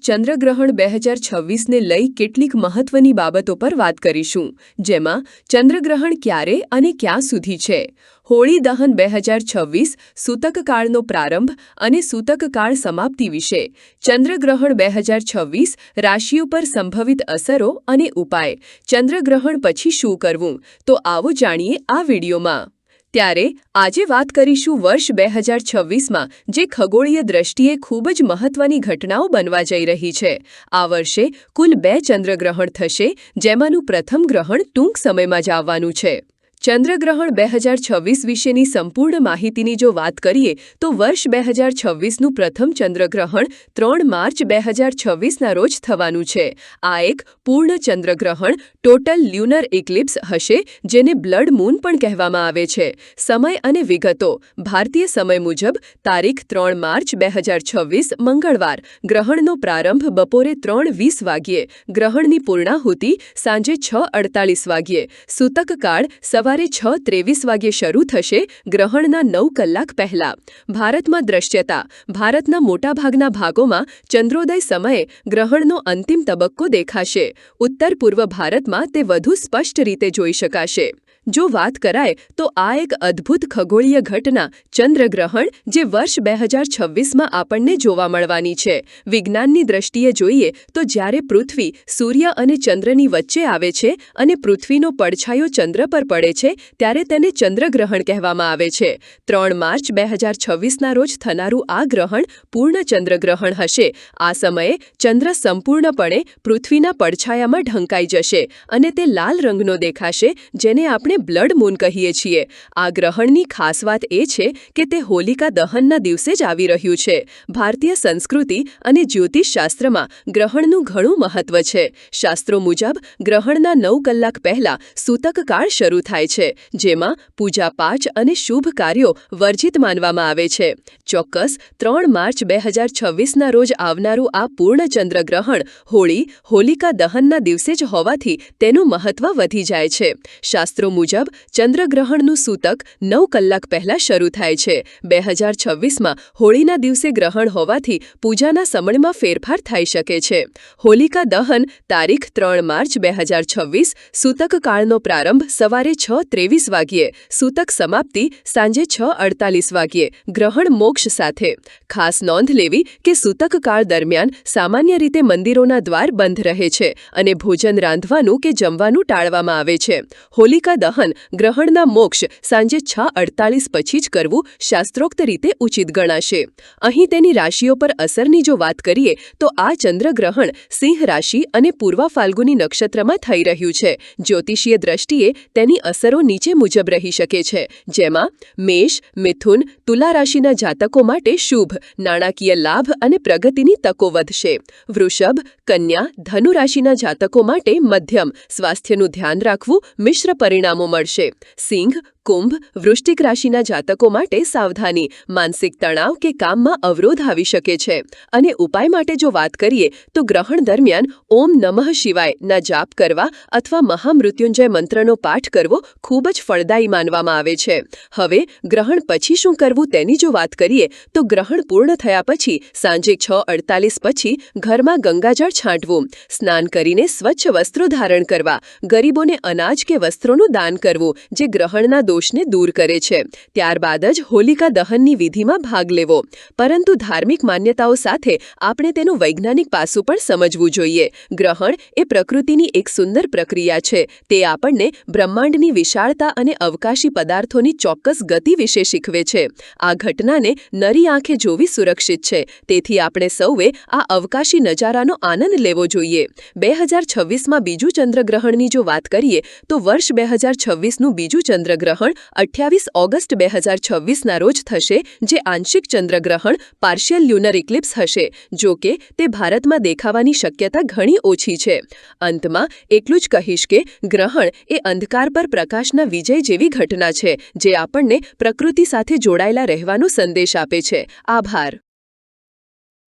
ચંદ્રગ્રહણ 2026ને લઈ કેટલીક મહત્વની બાબતો પર વાત કરીશું, જેમાં ચંદ્રગ્રહણ ક્યારે અને ક્યાં સુધી છે, હોળી દહન 2026, સૂતકકાળનો પ્રારંભ અને સૂતકકાળ સમાપ્તિ વિશે, ચંદ્રગ્રહણ 2026, રાશિઓ પર સંભવિત અસરો અને ઉપાય, ચંદ્રગ્રહણ પછી શું કરવું, તો આવો જાણીએ આ વિડીયોમાં। ત્યારે આજે વાત કરીશું વર્ષ 2026માં જે ખગોળીય દ્રષ્ટિએ ખૂબ જ મહત્વની ઘટનાઓ બનવા જઈ રહી છે। આ વર્ષે કુલ 2 ચંદ્રગ્રહણ થશે, જેમાંનું પ્રથમ ગ્રહણ ટૂંક સમયમાં જ આવવાનું છે। ચંદ્રગ્રહણ 2026 વિશેની સંપૂર્ણ માહિતીની જો વાત કરીએ તો વર્ષ 2026નું પ્રથમ ચંદ્રગ્રહણ 3 માર્ચ 2026ના રોજ થવાનું છે। આ એક પૂર્ણ ચંદ્રગ્રહણ ટોટલ લ્યુનર ઇક્લિપ્સ હશે, જેને બ્લડ મૂન પણ કહેવામાં આવે છે। સમય અને વિગતો ભારતીય સમય મુજબ તારીખ 3 માર્ચ 2026 મંગળવાર, ગ્રહણનો પ્રારંભ બપોરે 3:20 વાગ્યે, ગ્રહણની પૂર્ણાહુતિ સાંજે 6:48 વાગ્યે, સૂતકકાળ સવારે 6:23 વાગ્યે શરૂ થશે, ગ્રહણના 9 કલાક પહેલા। ભારતમાં દ્રશ્યતા ભારતના મોટાભાગના ભાગોમાં ચંદ્રોદય સમયે ગ્રહણનો અંતિમ તબક્કો દેખાશે। ઉત્તર પૂર્વ ભારતમાં તે વધુ સ્પષ્ટ રીતે જોઈ શકાશે। જો વાત કરાય તો આ એક અદ્ભુત ખગોળીય ઘટના ચંદ્રગ્રહણ જે વર્ષ 2026માં આપણને જોવા મળવાની છે। વિજ્ઞાનની દ્રષ્ટિએ જોઈએ તો જ્યારે પૃથ્વી સૂર્ય અને ચંદ્રની વચ્ચે આવે છે અને પૃથ્વીનો પડછાયો ચંદ્ર પર પડે છે, ત્યારે તેને ચંદ્રગ્રહણ કહેવામાં આવે છે। 3 માર્ચ 2026ના રોજ થનારું આ ગ્રહણ પૂર્ણ ચંદ્રગ્રહણ હશે। આ સમયે ચંદ્ર સંપૂર્ણપણે પૃથ્વીના પડછાયામાં ઢંકાઈ જશે અને તે લાલ રંગનો દેખાશે, જેને આપણે બ્લડ મૂન કહીએ છીએ। આ ગ્રહણની ખાસ વાત એ છે કે તે હોલિકા દહનના દિવસે જ આવી રહ્યું છે। ભારતીય સંસ્કૃતિ અને જ્યોતિષશાસ્ત્રમાં ગ્રહણનું ઘણું મહત્વ છે। શાસ્ત્રો મુજબ ગ્રહણના 9 કલાક પહેલા સૂતકકાળ શરૂ થાય છે, જેમાં પૂજાપાઠ અને શુભ કાર્યો વર્જિત માનવામાં આવે છે। ચોક્કસ 3 માર્ચ 2026ના રોજ આવનારું આ પૂર્ણ ચંદ્રગ્રહણ હોલિકા દહનના દિવસે જ હોવાથી તેનું મહત્વ વધી જાય છે। શાસ્ત્રો મુજબ ચંદ્રગ્રહણનું સૂતક 9 કલાક પહેલા શરૂ થાય છે। 2026માં હોળીના દિવસે ગ્રહણ હોવાથી પૂજાના સમયમાં ફેરફાર થઈ શકે છે। હોલિકા દહન તારીખ 3 માર્ચ 2026, સૂતકકાળનો પ્રારંભ સવારે 6:23 વાગ્યે, સૂતક સમાપ્તિ સાંજે 6:48 વાગ્યે, ગ્રહણ મોક્ષ સાથે। ખાસ નોંધ લેવી કે સૂતકકાળ દરમિયાન સામાન્ય રીતે મંદિરોના દ્વાર બંધ રહે છે અને ભોજન રાંધવાનું કે જમવાનું ટાળવામાં આવે છે। હોલિકા દહન ગ્રહણના મોક્ષ સાંજે 6:48 પછી જ કરવું શાસ્ત્રોક્ત રીતે ઉચિત ગણાશે। અહીં તેની રાશિઓ પર અસરની જો વાત કરીએ તો આ ચંદ્રગ્રહણ સિંહ રાશિ અને પૂર્વા ફાલ્ગુની નક્ષત્રમાં થઈ રહ્યું છે। જ્યોતિષીય દ્રષ્ટિએ તેની અસરો નીચે મુજબ રહી શકે છે, જેમાં મેષ, મિથુન, તુલા રાશિના જાતકો માટે શુભ, નાણાકીય લાભ અને પ્રગતિની તકો વધશે। વૃષભ, કન્યા, ધનુ રાશિના જાતકો માટે મધ્યમ, સ્વાસ્થ્યનું ધ્યાન રાખવું, મિશ્ર પરિણામો મળશે। સિંહ, કુંભ, વૃશ્ચિક રાશિના જાતકો માટે સાવધાની, માનસિક તણાવ કે કામમાં અવરોધ આવી શકે છે। અને ઉપાય માટે જો વાત કરીએ તો ગ્રહણ દરમિયાન ઓમ નમઃ શિવાય ના જાપ કરવા અથવા મહામૃત્યુંજય મંત્રનો પાઠ કરવો ખૂબ જ ફળદાયી માનવામાં આવે છે। હવે ગ્રહણ પછી શું કરવું તેની જો વાત કરીએ તો ગ્રહણ પૂર્ણ થયા પછી સાંજે 6:48 પછી ઘરમાં ગંગાજળ છાંટવું, સ્નાન કરીને સ્વચ્છ વસ્ત્રો ધારણ કરવા, ગરીબોને અનાજ કે વસ્ત્રોનું દાન કરવું જે ગ્રહણના દોષને દૂર કરે છે। ત્યારબાદ જ હોલિકા દહનની વિધિમાં ભાગ લેવો। પરંતુ ધાર્મિક માન્યતાઓ સાથે આપણે તેનું વૈજ્ઞાનિક પાસું પણ સમજવું જોઈએ। ગ્રહણ એ પ્રકૃતિની એક સુંદર પ્રક્રિયા છે। તે આપણને બ્રહ્માંડની વિશાળતા અને અવકાશી પદાર્થોની ચોક્કસ ગતિ વિશે શીખવે છે। આ ઘટનાને નરી આંખે જોવી સુરક્ષિત છે, તેથી આપણે સૌએ આ અવકાશી નજારાનો આનંદ લેવો જોઈએ। 2026માં બીજું ચંદ્રગ્રહણની જો વાત કરીએ તો વર્ષ 2026નું બીજું ચંદ્રગ્રહણ 28 ઓગસ્ટ 2026ના રોજ થશે, જે આંશિક ચંદ્રગ્રહણ પાર્શિયલ લ્યુનર ઇક્લિપ્સ હશે। જો કે તે ભારતમાં દેખાવાની શક્યતા ઘણી ઓછી છે। અંતમાં એટલું જ કહીશ કે ગ્રહણ એ અંધકાર પર પ્રકાશના વિજય જેવી ઘટના છે, જે આપણને પ્રકૃતિ સાથે જોડાયેલા રહેવાનો સંદેશ આપે છે। આભાર।